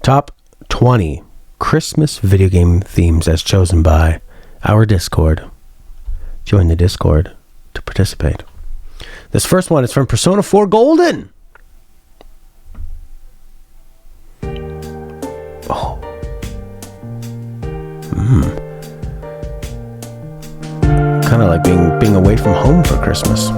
Top 20 Christmas video game themes as chosen by our Discord. Join the Discord to participate. This first one is from Persona 4 Golden. Oh. Kind of like being away from home for Christmas.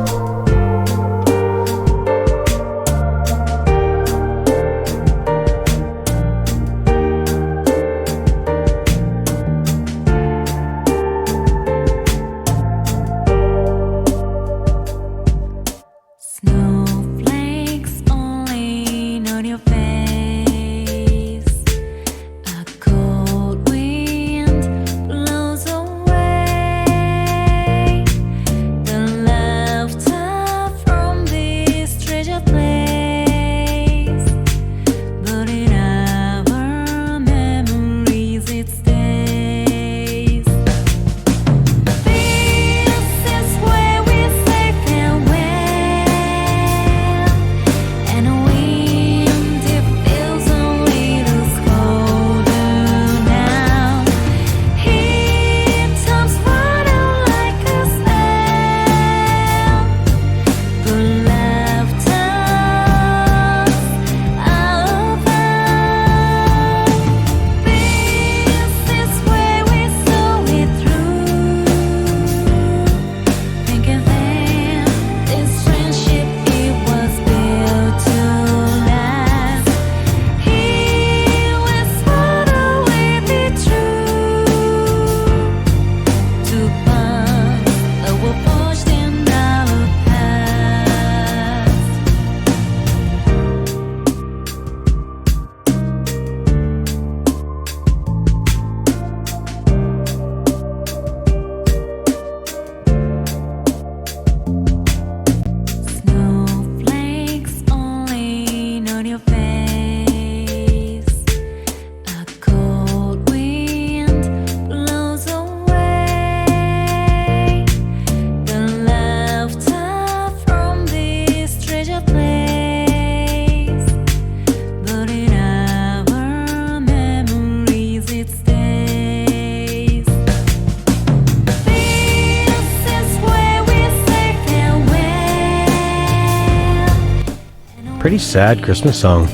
Pretty sad Christmas song.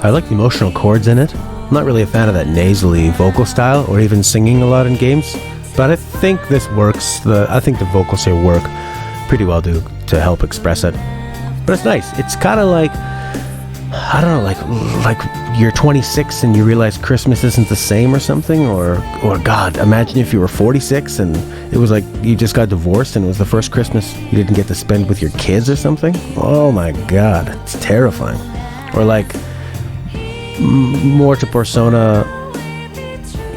I like the emotional chords in it. I'm not really a fan of that nasally vocal style or even singing a lot in games, but I think this works. I think the vocals here work pretty well to help express it. But it's nice. It's kind of like, I don't know, like you're 26 and you realize Christmas isn't the same or something, or God, imagine if you were 46 and it was like you just got divorced and it was the first Christmas you didn't get to spend with your kids or something. Oh my God, it's terrifying. Or like more to Persona,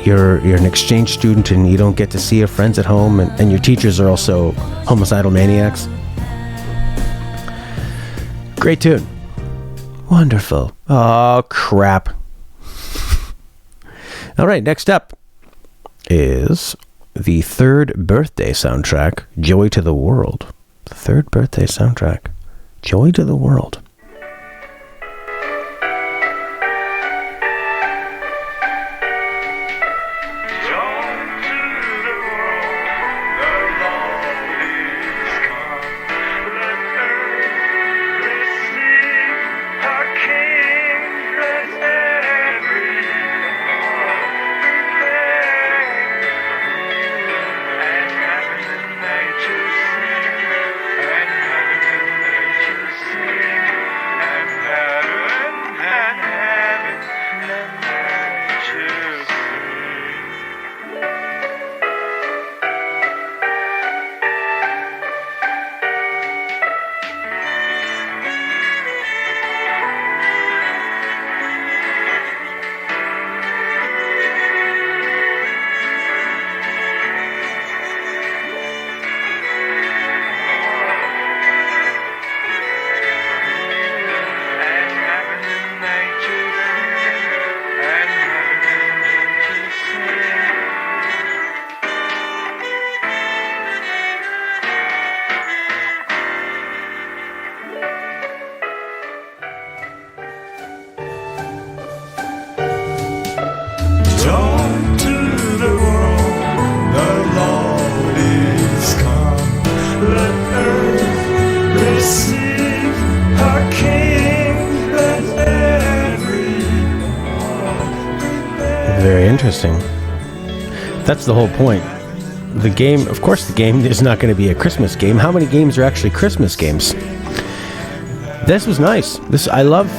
you're an exchange student and you don't get to see your friends at home, and your teachers are also homicidal maniacs. Great tune. Wonderful. Oh, crap. All right, next up is the third birthday soundtrack, Joy to the World. The third birthday soundtrack, Joy to the World. Very interesting. That's the whole point. The game, of course, the game is not going to be a Christmas game. How many games are actually Christmas games? This was nice. I love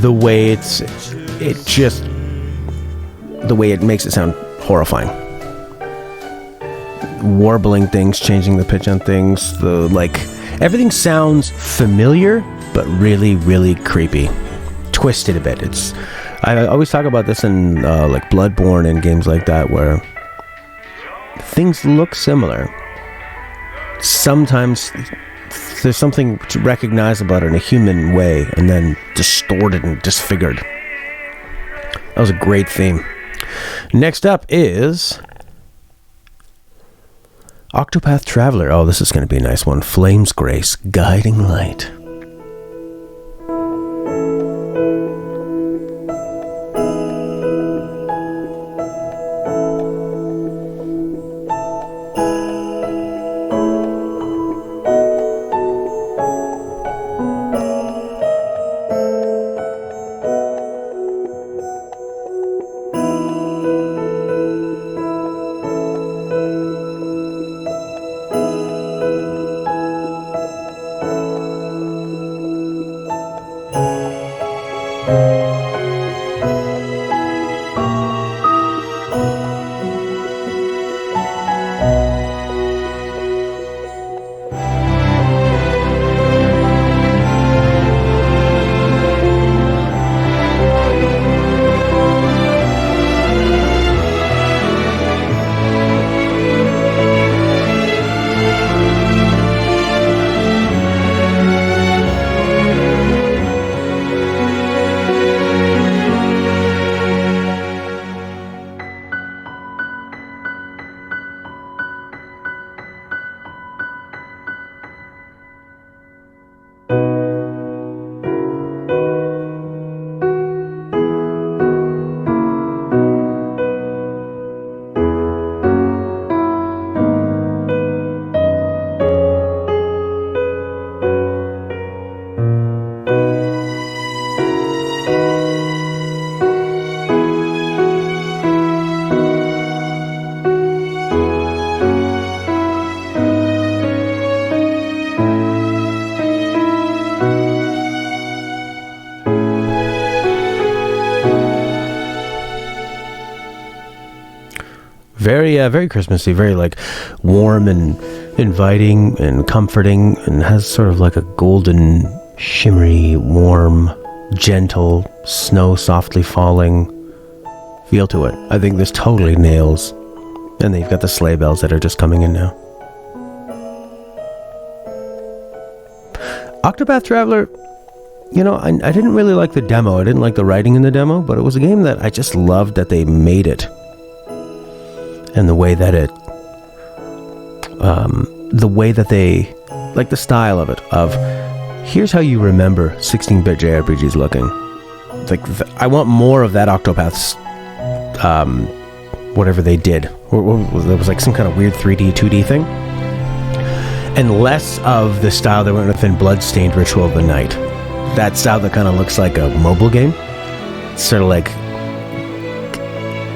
the way the way it makes it sound horrifying. Warbling things, changing the pitch on things, everything sounds familiar, but really, really creepy. Twisted a bit. I always talk about this in Bloodborne and games like that, where things look similar. Sometimes there's something to recognize about it in a human way, and then distorted and disfigured. That was a great theme. Next up is Octopath Traveler. Oh, this is going to be a nice one. Flame's Grace, Guiding Light. Very Christmassy, very warm and inviting and comforting, and has sort of a golden, shimmery, warm, gentle, snow softly falling feel to it. I think this totally nails. And then you've got the sleigh bells that are just coming in now. Octopath Traveler, I didn't really like the demo. I didn't like the writing in the demo, but it was a game that I just loved that they made it. And the way that they, the style of it, here's how you remember 16-bit JRPGs looking. I want more of that Octopath's, whatever they did. There was some kind of weird 3D, 2D thing. And less of the style that went within Bloodstained Ritual of the Night. That style that kind of looks like a mobile game. Sort of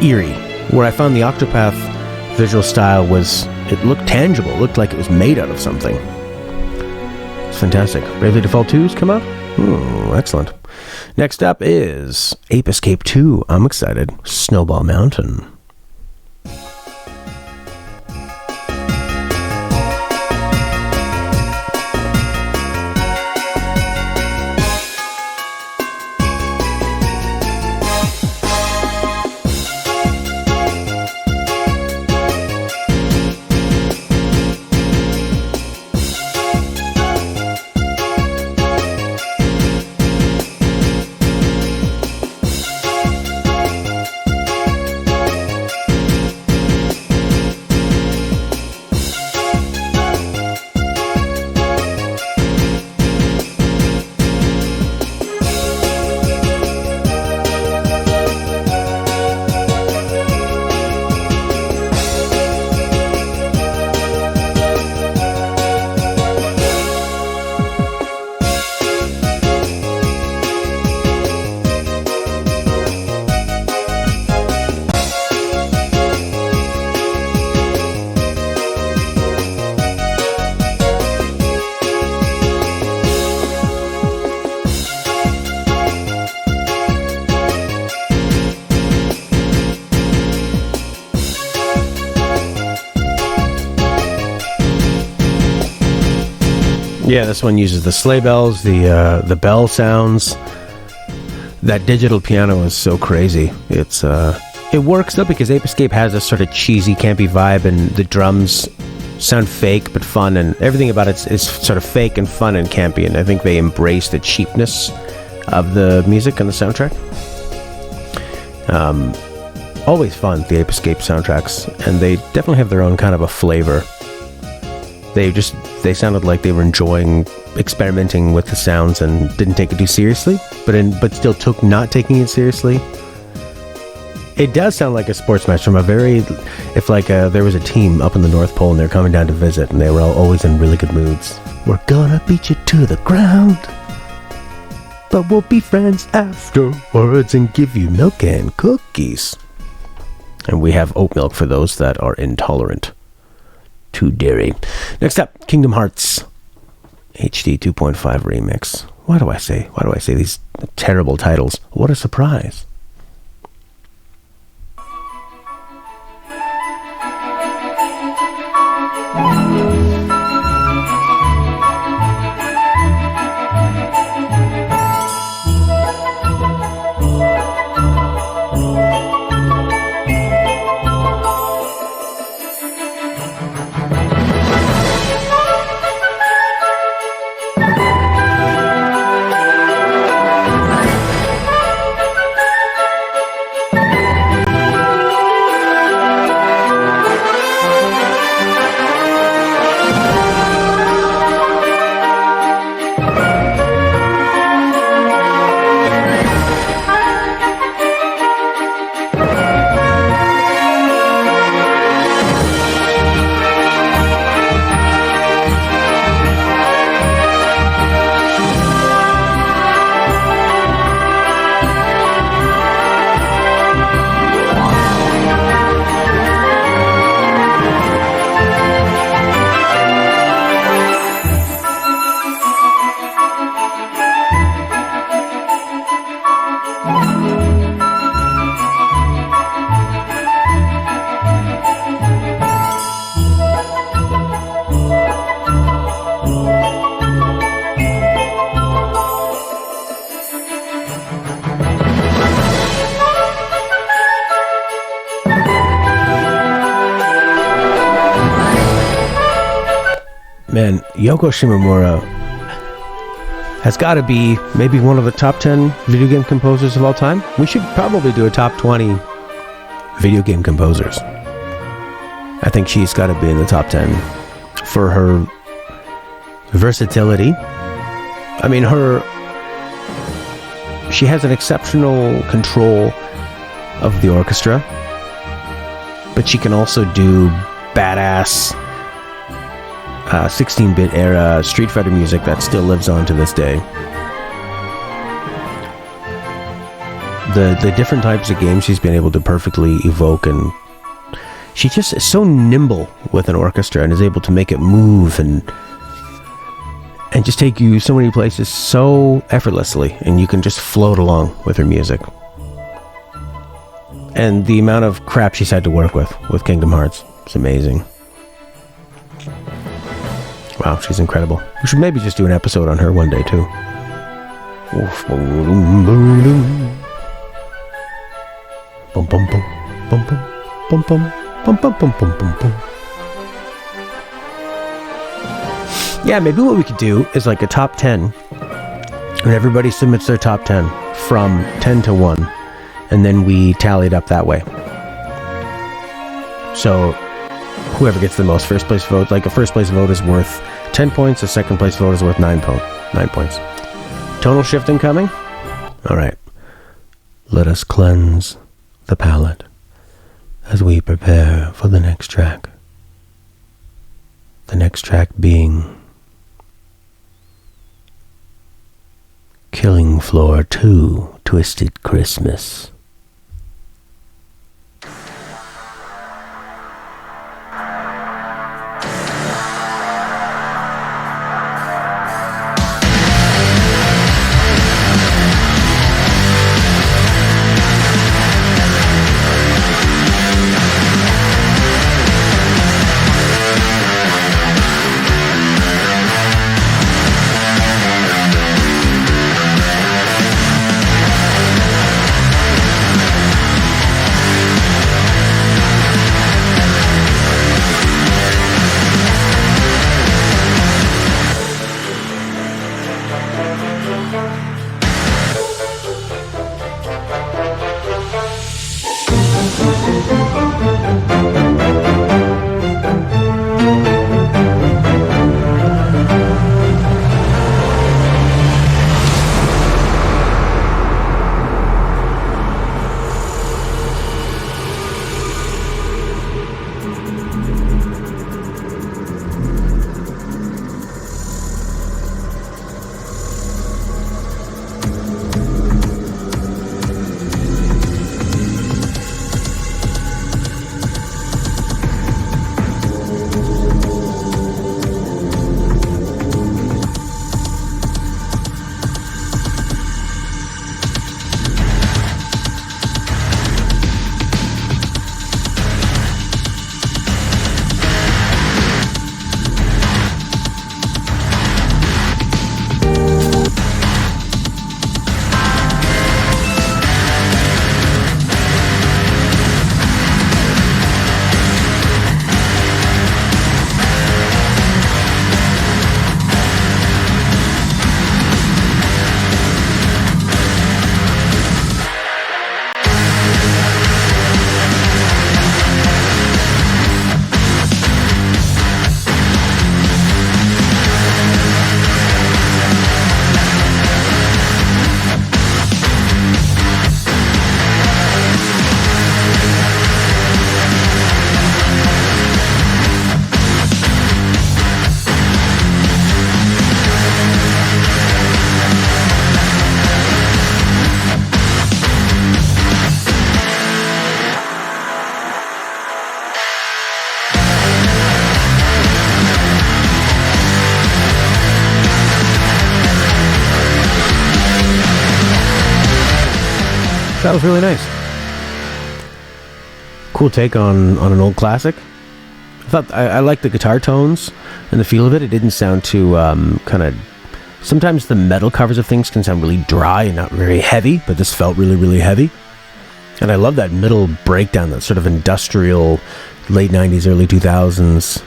eerie. Where I found the Octopath visual style it looked tangible. It looked like it was made out of something. It's fantastic. Bravely Default 2's come out? Excellent. Next up is Ape Escape 2. I'm excited. Snowball Mountain. Yeah, this one uses the sleigh bells, the bell sounds. That digital piano is so crazy. It works though because Ape Escape has a sort of cheesy, campy vibe, and the drums sound fake but fun, and everything about it is sort of fake and fun and campy, and I think they embrace the cheapness of the music and the soundtrack. Always fun, the Ape Escape soundtracks, and they definitely have their own kind of a flavor. They sounded like they were enjoying experimenting with the sounds and didn't take it too seriously, but still took not taking it seriously. It does sound like a sports match from if there was a team up in the North Pole and they're coming down to visit and they were always in really good moods. We're gonna beat you to the ground, but we'll be friends afterwards and give you milk and cookies. And we have oat milk for those that are intolerant to dairy. Next up, Kingdom Hearts HD 2.5 Remix. Why do I say these terrible titles? What a surprise. Man, Yoko Shimomura has got to be maybe one of the top 10 video game composers of all time. We should probably do a top 20 video game composers. I think she's got to be in the top 10 for her versatility. I mean, she has an exceptional control of the orchestra, but she can also do badass 16-bit era Street Fighter music that still lives on to this day. The different types of games she's been able to perfectly evoke, and she just is so nimble with an orchestra and is able to make it move and just take you so many places so effortlessly, and you can just float along with her music. And the amount of crap she's had to work with Kingdom Hearts is amazing. Wow, she's incredible. We should maybe just do an episode on her one day, too. Yeah, maybe what we could do is like a top 10, and everybody submits their top 10 from 10 to 1, and then we tally it up that way. So whoever gets the most first place vote, like a first place vote is worth 10 points, a second place vote is worth 9 points. Tonal shifting coming? Alright. Let us cleanse the palate as we prepare for the next track. The next track being Killing Floor 2 Twisted Christmas. That was really nice. Cool take on an old classic. I liked the guitar tones and the feel of it. It didn't sound too kind of... Sometimes the metal covers of things can sound really dry and not very heavy, but this felt really, really heavy. And I love that middle breakdown, that sort of industrial, late 90s, early 2000s,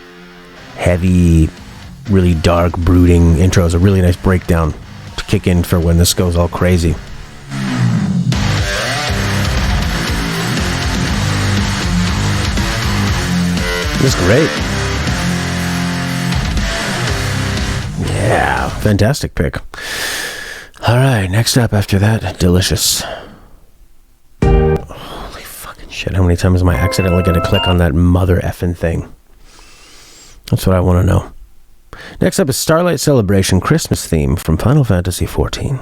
heavy, really dark, brooding intro. Is a really nice breakdown to kick in for when this goes all crazy. It's great. Yeah, fantastic pick. All right, next up after that, delicious. Holy fucking shit, how many times am I accidentally going to click on that mother effing thing? That's what I want to know. Next up is Starlight Celebration Christmas theme from Final Fantasy XIV.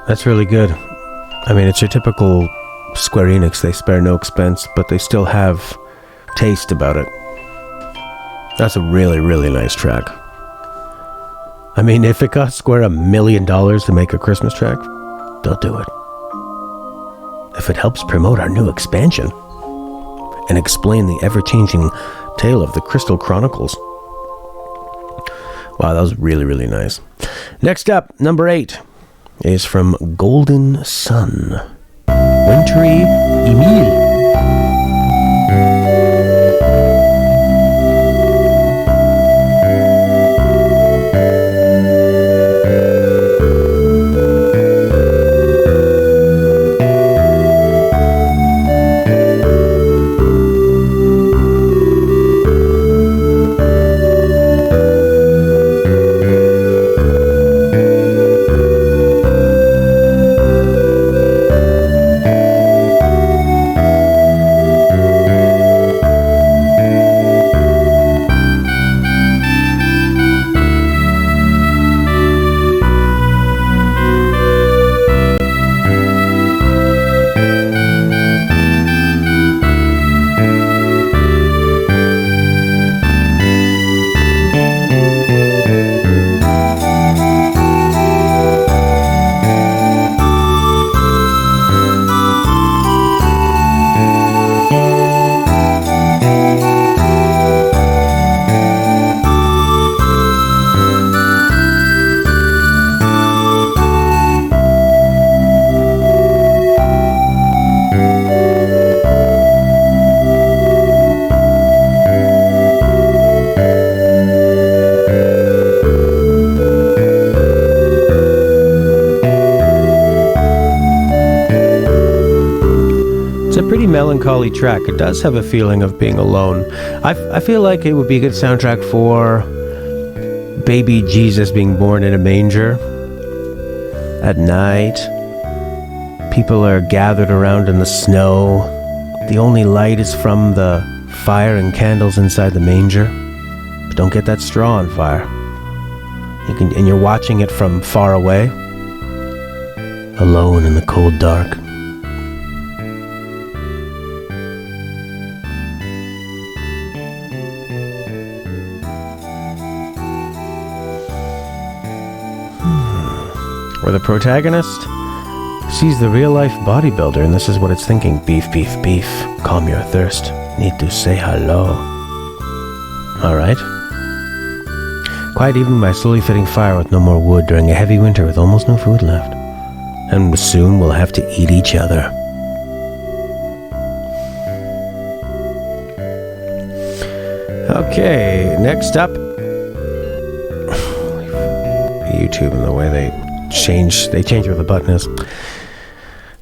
That's really good. I mean, it's your typical Square Enix. They spare no expense, but they still have taste about it. That's a really, really nice track. I mean, if it cost Square $1 million to make a Christmas track, they'll do it. If it helps promote our new expansion and explain the ever-changing tale of the Crystal Chronicles. Wow, that was really, really nice. Next up, number 8 is from Golden Sun. Wintry Emile. a pretty melancholy track. It does have a feeling of being alone. I feel like it would be a good soundtrack for baby Jesus being born in a manger at night. People are gathered around in the snow. The only light is from the fire and candles inside the manger. But don't get that straw on fire. And you're watching it from far away, alone in the cold dark. Where the protagonist sees the real-life bodybuilder, and this is what it's thinking. Beef, beef, beef. Calm your thirst. Need to say hello. Alright. Quiet evening by slowly fitting fire with no more wood during a heavy winter with almost no food left. And soon we'll have to eat each other. Okay, next up. YouTube and the way they change where the button is.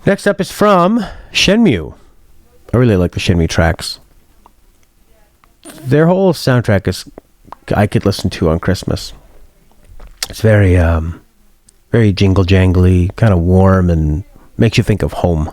Next up is from Shenmue. I really like the Shenmue tracks. Their whole soundtrack I could listen to on Christmas. It's very jingle jangly, kind of warm, and makes you think of home.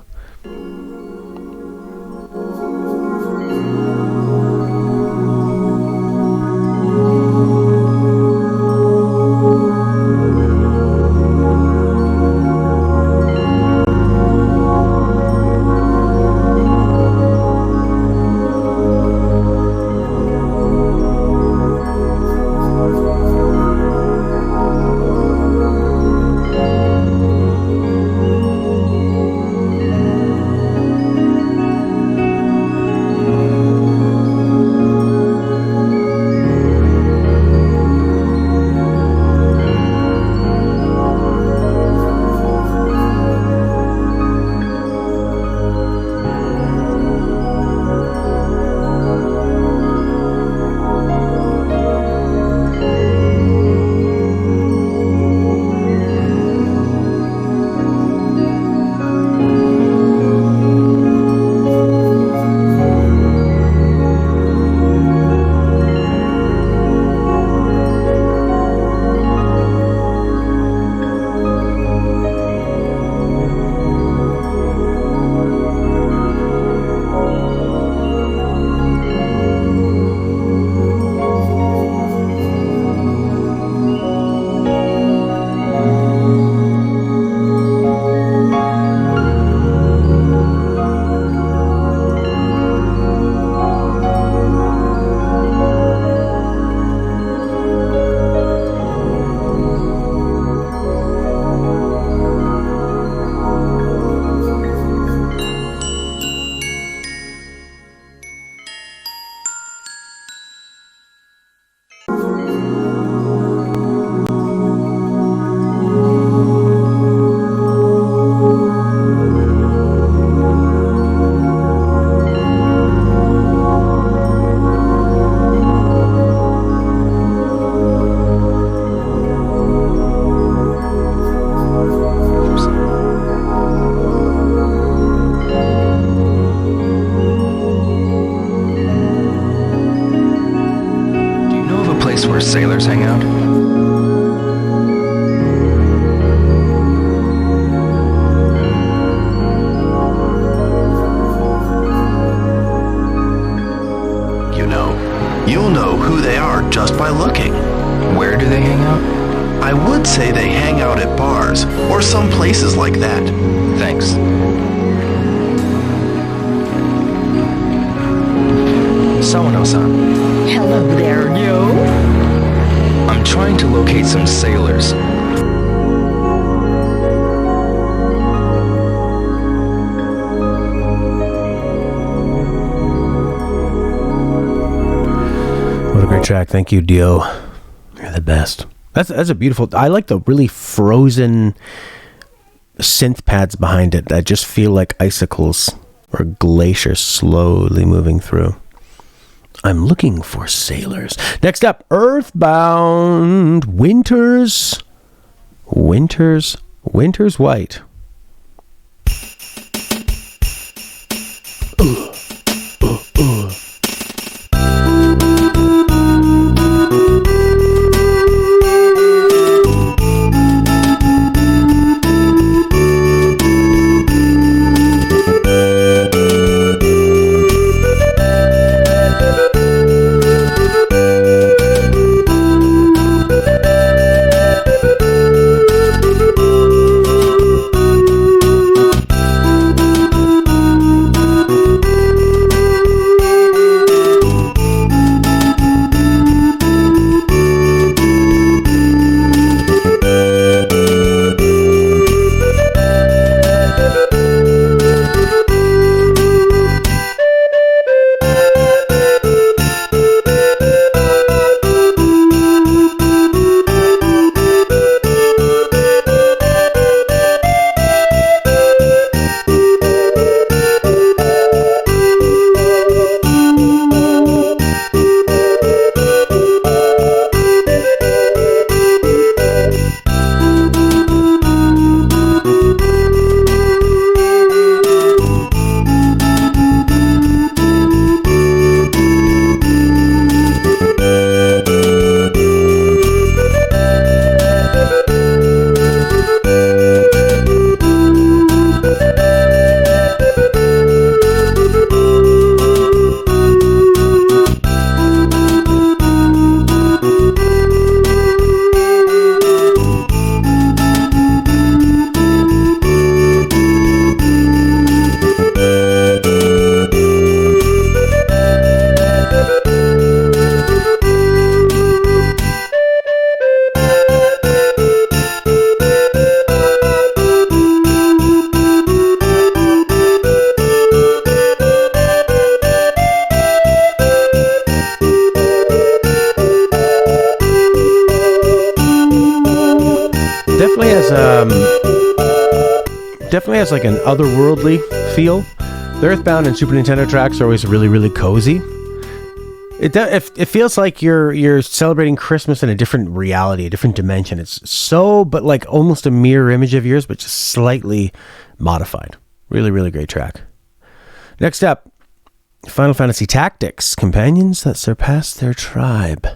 Where sailors hang out? You'll know who they are just by looking. Where do they hang out? I would say they hang out at bars or some places like that. Thanks. Sawano-san. Hello there, yo. I'm trying to locate some sailors. What a great track. Thank you, Dio. You're the best. That's a beautiful... I like the really frozen synth pads behind it that just feel like icicles or glaciers slowly moving through. I'm looking for sailors. Next up, Earthbound Winter's White. definitely has like an otherworldly feel. The Earthbound and Super Nintendo tracks are always really, really cozy. It feels like you're celebrating Christmas in a different reality, a different dimension. It's so, but like almost a mirror image of yours, but just slightly modified. Really, really great track. Next up, Final Fantasy Tactics, companions that surpass their tribe.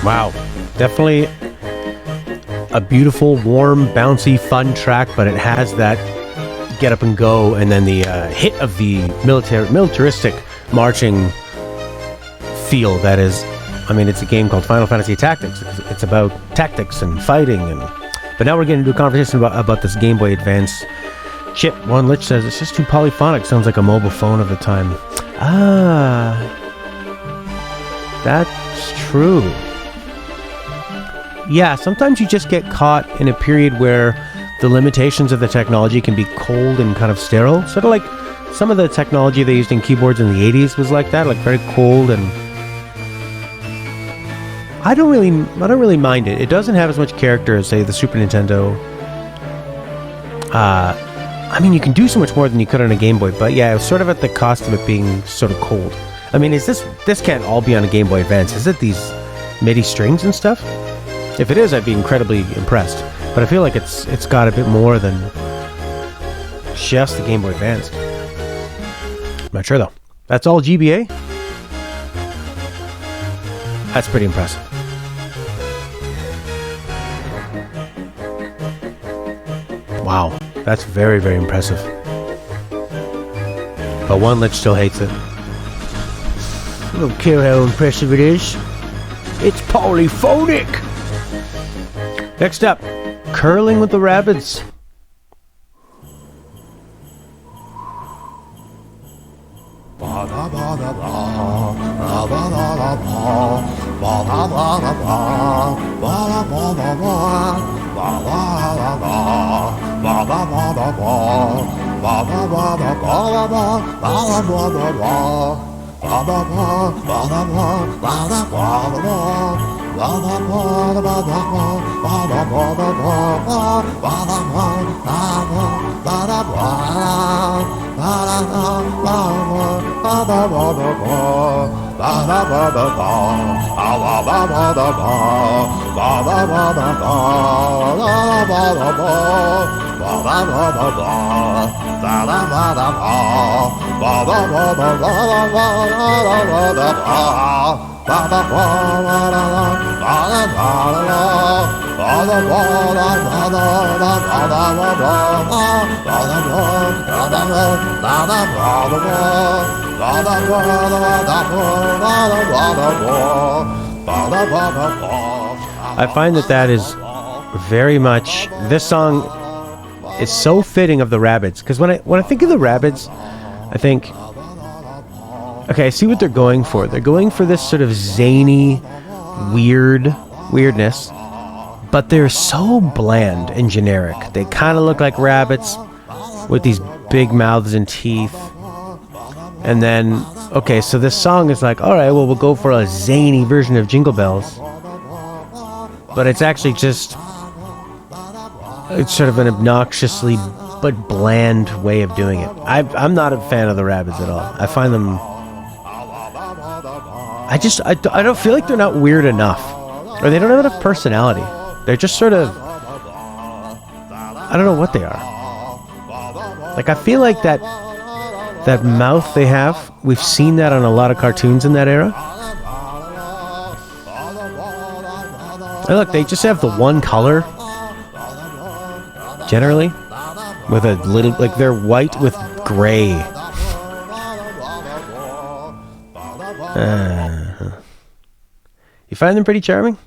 Wow, definitely a beautiful, warm, bouncy, fun track, but it has that get up and go, and then the hit of the militaristic marching feel that is, I mean, it's a game called Final Fantasy Tactics. It's about tactics and fighting, but now we're getting into a conversation about this Game Boy Advance chip. One Lich says it's just too polyphonic, sounds like a mobile phone of the time. Ah, that's true. Yeah, sometimes you just get caught in a period where the limitations of the technology can be cold and kind of sterile. Sort of like some of the technology they used in keyboards in the 80s was like that, like very cold, and I don't really mind it. It doesn't have as much character as, say, the Super Nintendo. I mean, you can do so much more than you could on a Game Boy, but yeah, it was sort of at the cost of it being sort of cold. I mean, this can't all be on a Game Boy Advance, is it? These MIDI strings and stuff? If it is, I'd be incredibly impressed. But I feel like it's got a bit more than just the Game Boy Advance. Not sure though. That's all GBA? That's pretty impressive. Wow, that's very, very impressive. But One Lich still hates it. I don't care how impressive it is. It's polyphonic! Next up, Curling with the Rabbids. I find that is very much, this song is so fitting of the Rabbids, because when I think of the Rabbids, I think, okay, I see what they're going for. They're going for this sort of zany weirdness, but they're so bland and generic. They kind of look like rabbits with these big mouths and teeth. And then, okay, so this song is like, all right, well, we'll go for a zany version of Jingle Bells. But it's actually just, it's sort of an obnoxiously but bland way of doing it. I'm not a fan of the Rabbids at all. I find them, I don't feel like they're not weird enough. Or they don't have enough personality. They're just sort of, I don't know what they are. Like, I feel like that mouth they have, we've seen that on a lot of cartoons in that era. And look, they just have the one color, generally, with a little, like, they're white with gray. You find them pretty charming?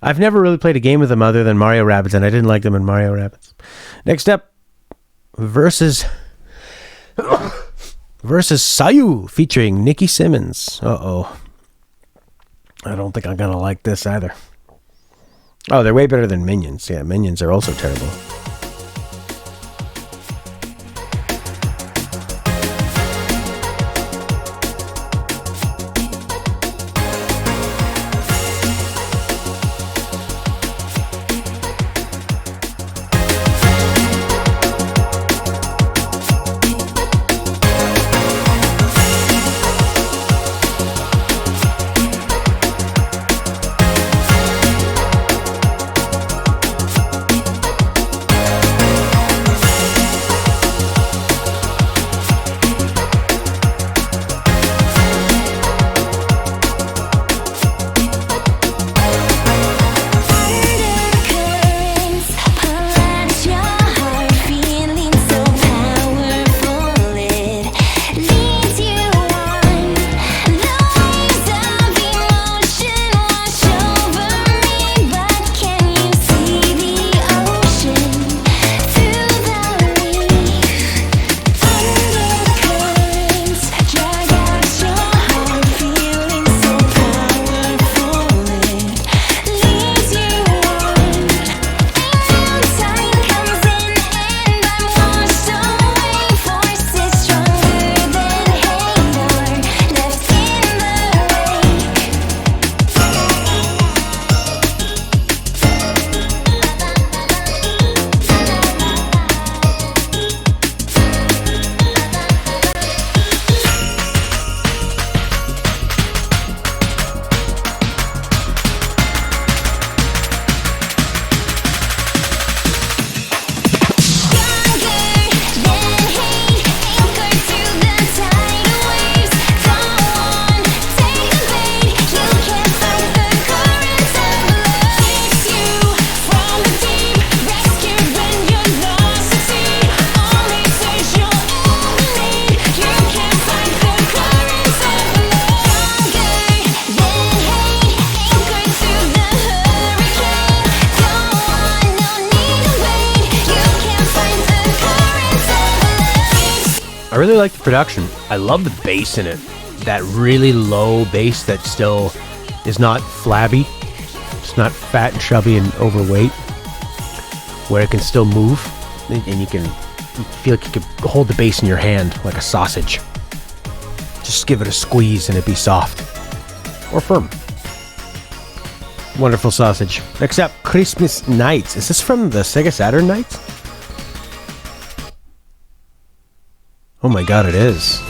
I've never really played a game with them other than Mario Rabbids, and I didn't like them in Mario Rabbids. Next up, versus Sayu, featuring Nikki Simmons. Uh-oh. I don't think I'm gonna like this either. Oh, they're way better than Minions. Yeah, Minions are also terrible. I really like the production. I love the bass in it. That really low bass that still is not flabby. It's not fat and chubby and overweight. Where it can still move. And you feel like you could hold the bass in your hand like a sausage. Just give it a squeeze and it'd be soft. Or firm. Wonderful sausage. Next up, Christmas Nights. Is this from the Sega Saturn Nights? Oh my god, it is.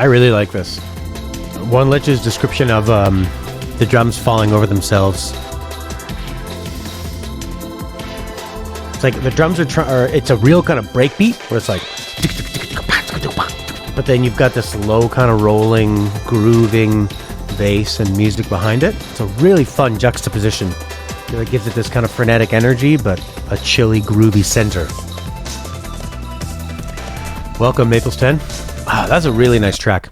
I really like this. One Lich's description of the drums falling over themselves. It's like the drums are it's a real kind of breakbeat where it's like, but then you've got this low kind of rolling, grooving bass and music behind it. It's a really fun juxtaposition. It gives it this kind of frenetic energy, but a chilly, groovy center. Welcome, Maples 10. Ah, that's a really nice track.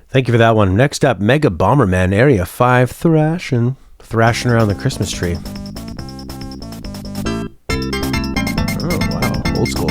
Thank you for that one. Next up, Mega Bomberman Area 5 thrashing around the Christmas tree. Oh, wow. Old school.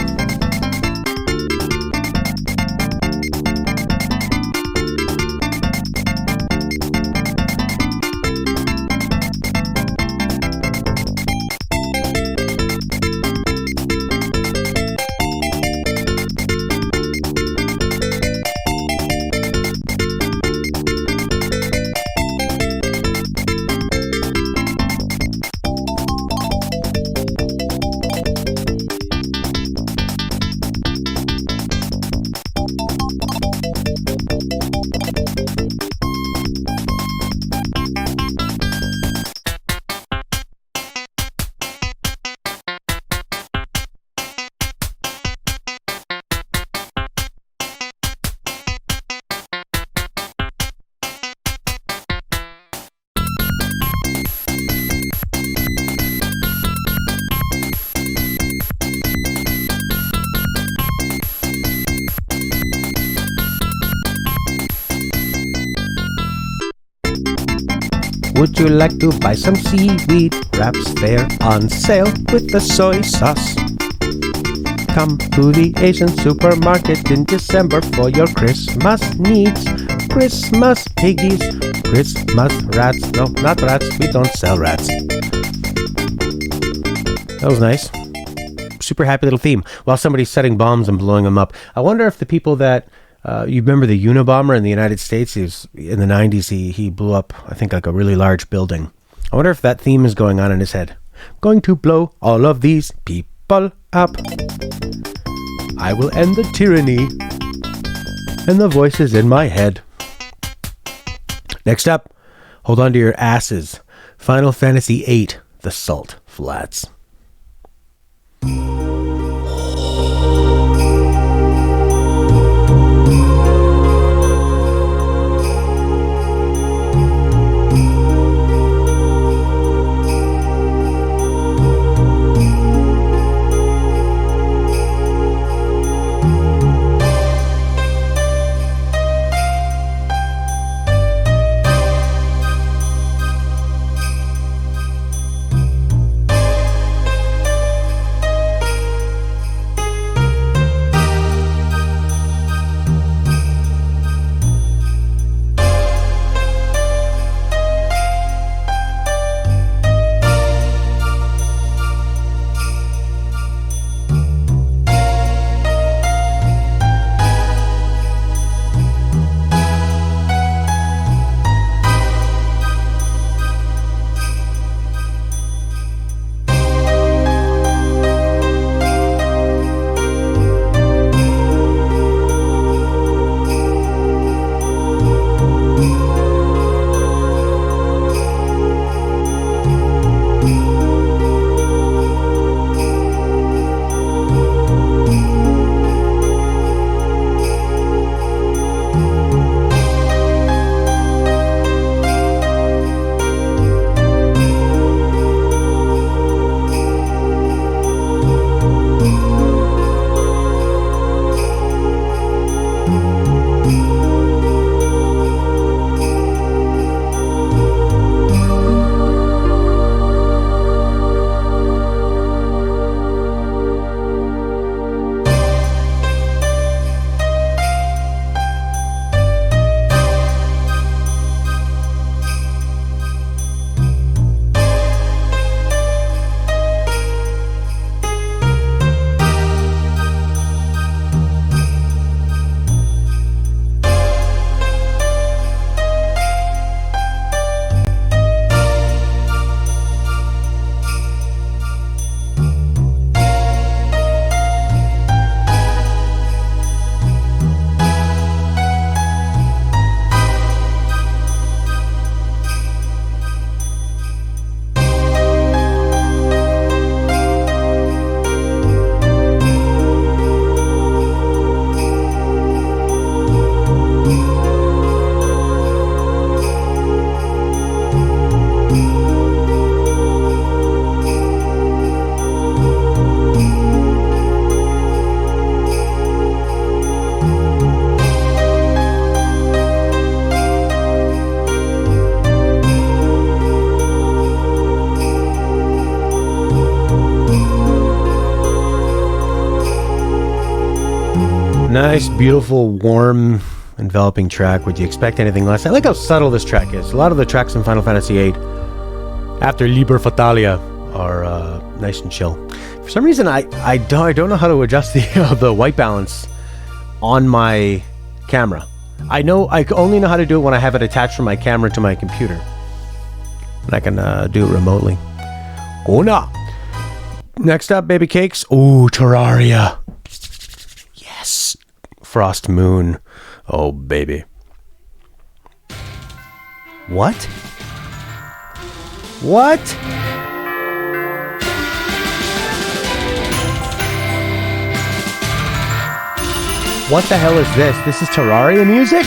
Would you like to buy some seaweed wraps? They're on sale with the soy sauce. Come to the Asian supermarket in December for your Christmas needs. Christmas piggies, Christmas rats. No, not rats. We don't sell rats. That was nice. Super happy little theme. While somebody's setting bombs and blowing them up. I wonder if the people that... you remember the Unabomber in the United States? He was, in the 90s, he blew up, I think, like a really large building. I wonder if that theme is going on in his head. Going to blow all of these people up. I will end the tyranny. And the voices in my head. Next up, hold on to your asses. Final Fantasy VIII, The Salt Flats. nice, beautiful, warm, enveloping track. Would you expect anything less? I like how subtle this track is. A lot of the tracks in Final Fantasy VIII after Liber Fatalia are nice and chill. For some reason, I don't know how to adjust the white balance on my camera. I only know how to do it when I have it attached from my camera to my computer, and I can do it remotely. Oh no! Next up, baby cakes. Ooh, Terraria. Yes, Frost Moon. Oh baby. What? What? What the hell is this? This is Terraria music?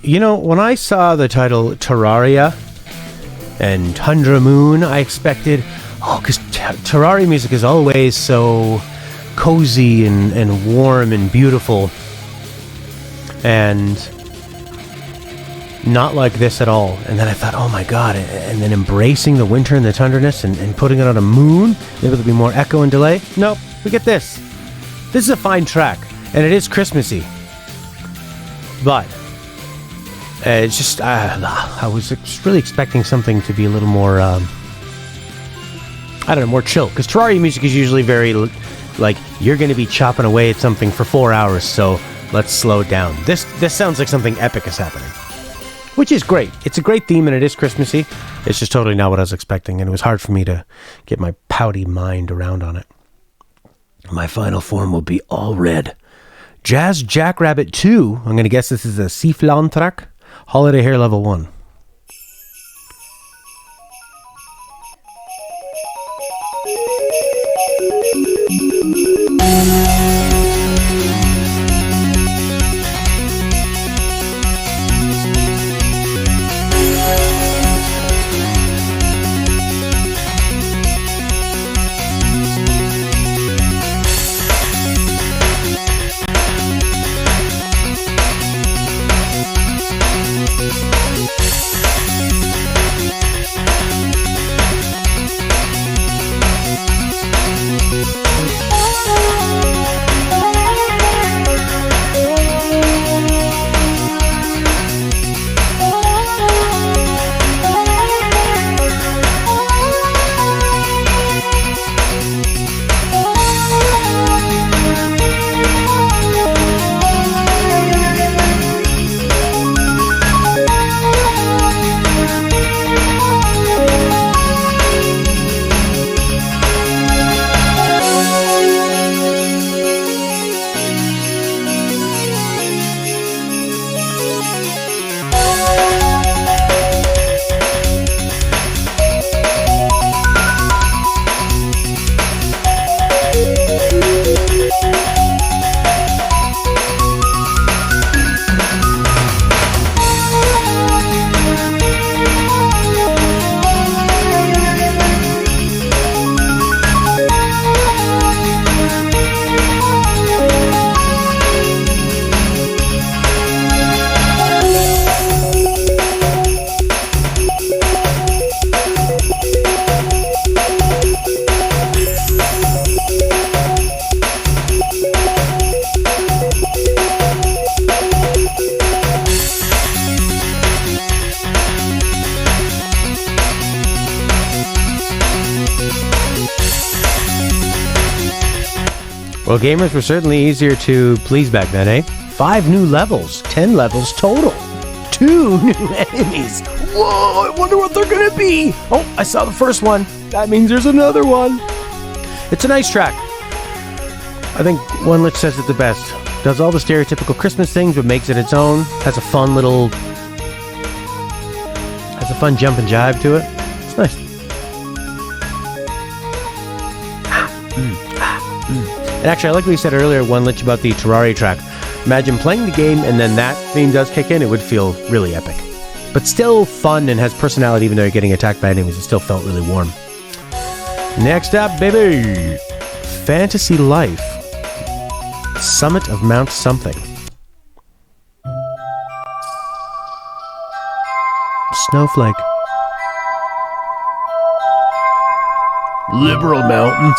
You know, when I saw the title Terraria and Tundra Moon, I expected, because Terraria music is always so cozy and warm and beautiful, and not like this at all. And then I thought, oh my god, and then embracing the winter and the tunderness and putting it on a moon, maybe there'll be more echo and delay. Nope, we get this. This is a fine track, and it is Christmassy. But it's just, I was really expecting something to be a little more, I don't know, more chill. Because Terraria music is usually very, like, you're going to be chopping away at something for 4 hours, so let's slow it down. This sounds like something epic is happening. Which is great. It's a great theme, and it is Christmassy. It's just totally not what I was expecting, and it was hard for me to get my pouty mind around on it. My final form will be all red. Jazz Jackrabbit 2. I'm going to guess this is a Sifflan track. Holiday Hair Level 1. Well, gamers were certainly easier to please back then, eh? 5 new levels, 10 levels total. 2 new enemies. Whoa, I wonder what they're gonna be. Oh, I saw the first one. That means there's another one. It's a nice track. I think One Lich says it the best. Does all the stereotypical Christmas things, but makes it its own. Has a fun jump and jive to it. It's nice. And actually, I like what you said earlier, One Lich, about the Terraria track. Imagine playing the game and then that theme does kick in, it would feel really epic. But still fun and has personality even though you're getting attacked by enemies. It still felt really warm. Next up, baby! Fantasy Life. Summit of Mount Something. Snowflake. Liberal Mountain.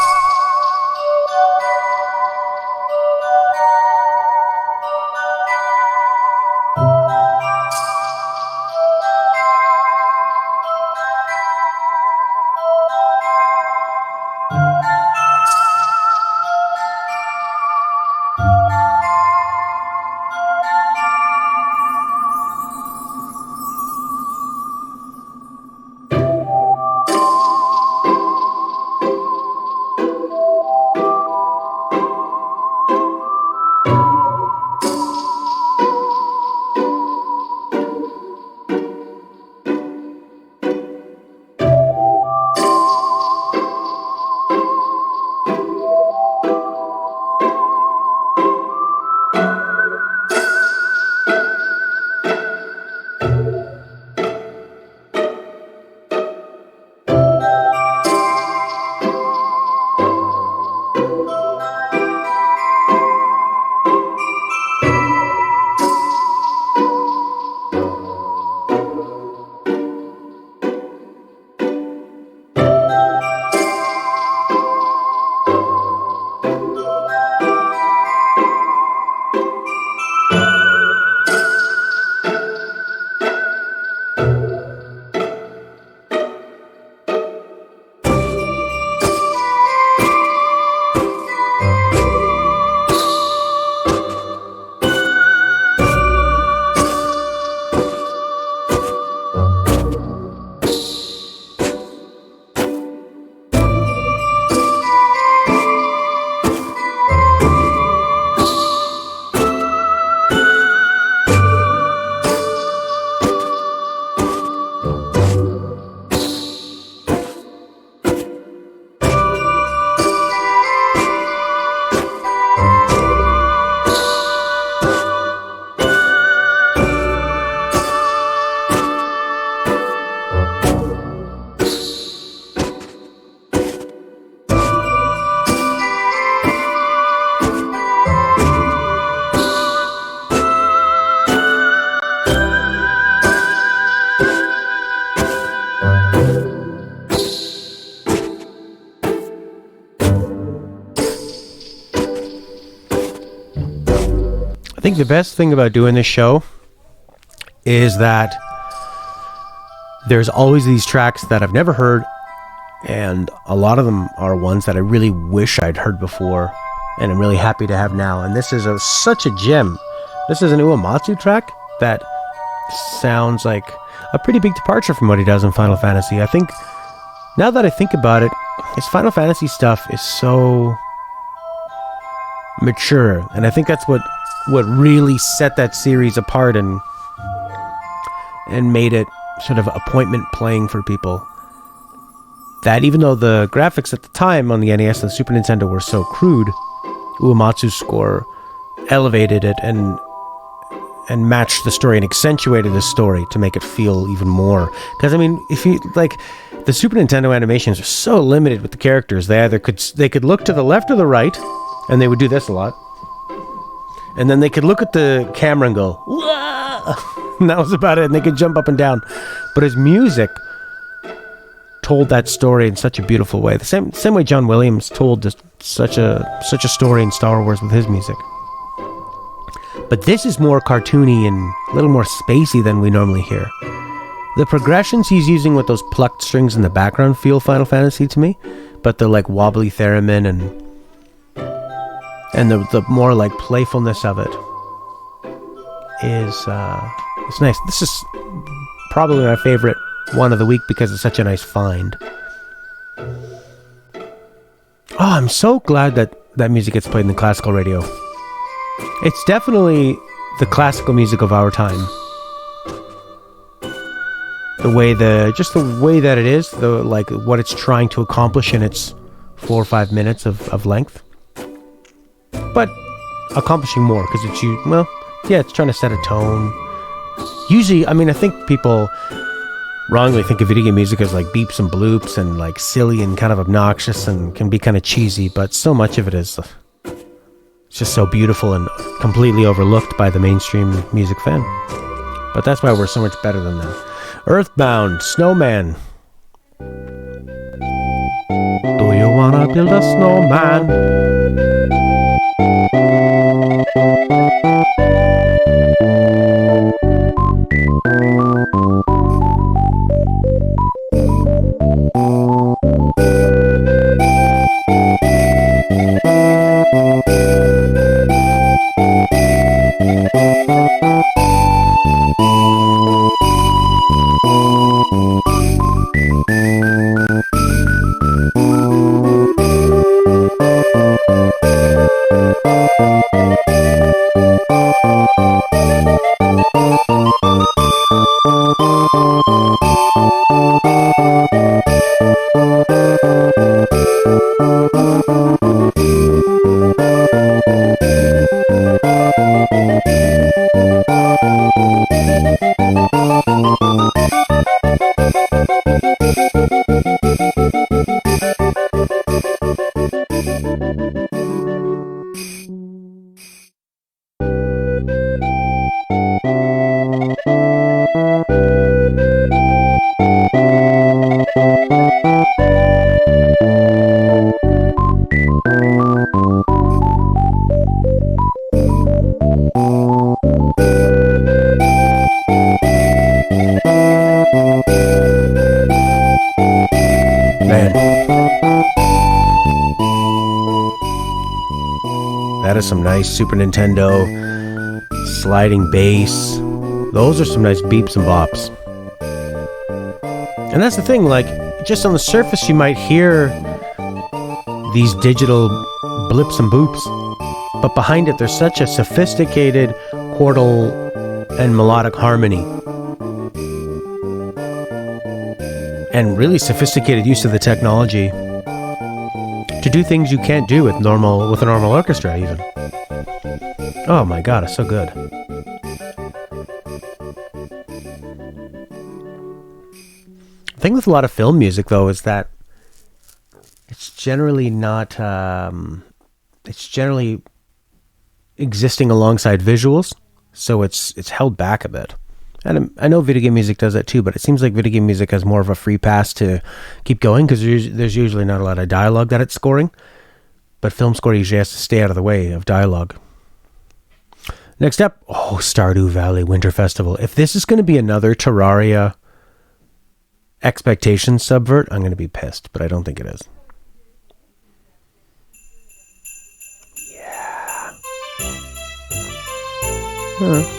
I think the best thing about doing this show is that there's always these tracks that I've never heard, and a lot of them are ones that I really wish I'd heard before, and I'm really happy to have now. And this is such a gem. This is an Uematsu track that sounds like a pretty big departure from what he does in Final Fantasy. I think, now that I think about it, his Final Fantasy stuff is so mature, and I think that's what really set that series apart and made it sort of appointment playing for people. That even though the graphics at the time on the NES and the Super Nintendo were so crude, Uematsu's score elevated it and matched the story and accentuated the story to make it feel even more. Because I mean, if you like, the Super Nintendo animations are so limited with the characters. They could look to the left or the right, and they would do this a lot. And then they could look at the camera and go, "Wah!" And that was about it. And they could jump up and down. But his music told that story in such a beautiful way. The same way John Williams told just such a story in Star Wars with his music. But this is more cartoony and a little more spacey than we normally hear. The progressions he's using with those plucked strings in the background feel Final Fantasy to me, but the like wobbly theremin And the more like playfulness of it is it's nice. This is probably my favorite one of the week because it's such a nice find. Oh, I'm so glad that music gets played in the classical radio. It's definitely the classical music of our time. The way that it is, like what it's trying to accomplish in its 4 or 5 minutes of length. But accomplishing more because it's trying to set a tone. Usually, I mean, I think people wrongly think of video game music as like beeps and bloops and like silly and kind of obnoxious and can be kind of cheesy, but so much of it is it's just so beautiful and completely overlooked by the mainstream music fan. But that's why we're so much better than them. Earthbound, Snowman. Do you wanna build a snowman? That is some nice Super Nintendo sliding bass. Those are some nice beeps and bops. And that's the thing, like, just on the surface you might hear these digital blips and boops, but behind it there's such a sophisticated chordal and melodic harmony. And really sophisticated use of the technology to do things you can't do with a normal orchestra even. Oh my god, it's so good. The thing with a lot of film music though is that it's generally not it's generally existing alongside visuals, so it's held back a bit. And I know video game music does that too, but it seems like video game music has more of a free pass to keep going because there's usually not a lot of dialogue that it's scoring. But film score usually has to stay out of the way of dialogue. Next up, Stardew Valley Winter Festival. If this is going to be another Terraria expectation subvert, I'm going to be pissed, but I don't think it is. Yeah. Huh.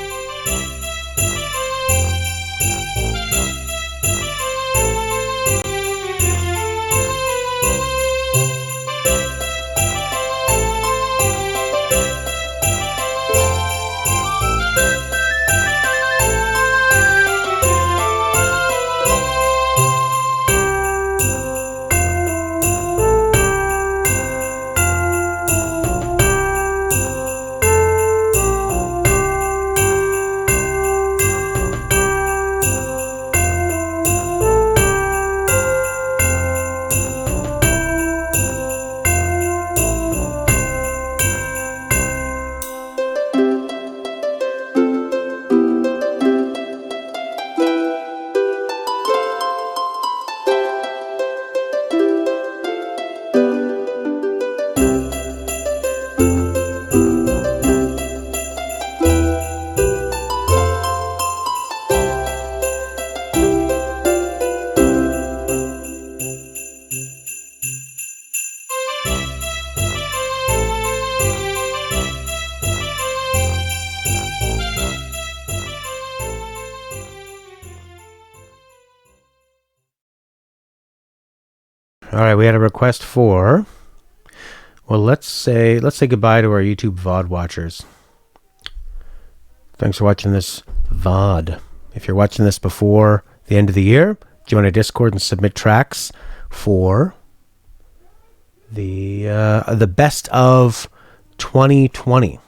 right, we had a request for. Well, let's say goodbye to our YouTube VOD watchers. Thanks for watching this VOD. If you're watching this before the end of the year, join our Discord and submit tracks for the best of 2020.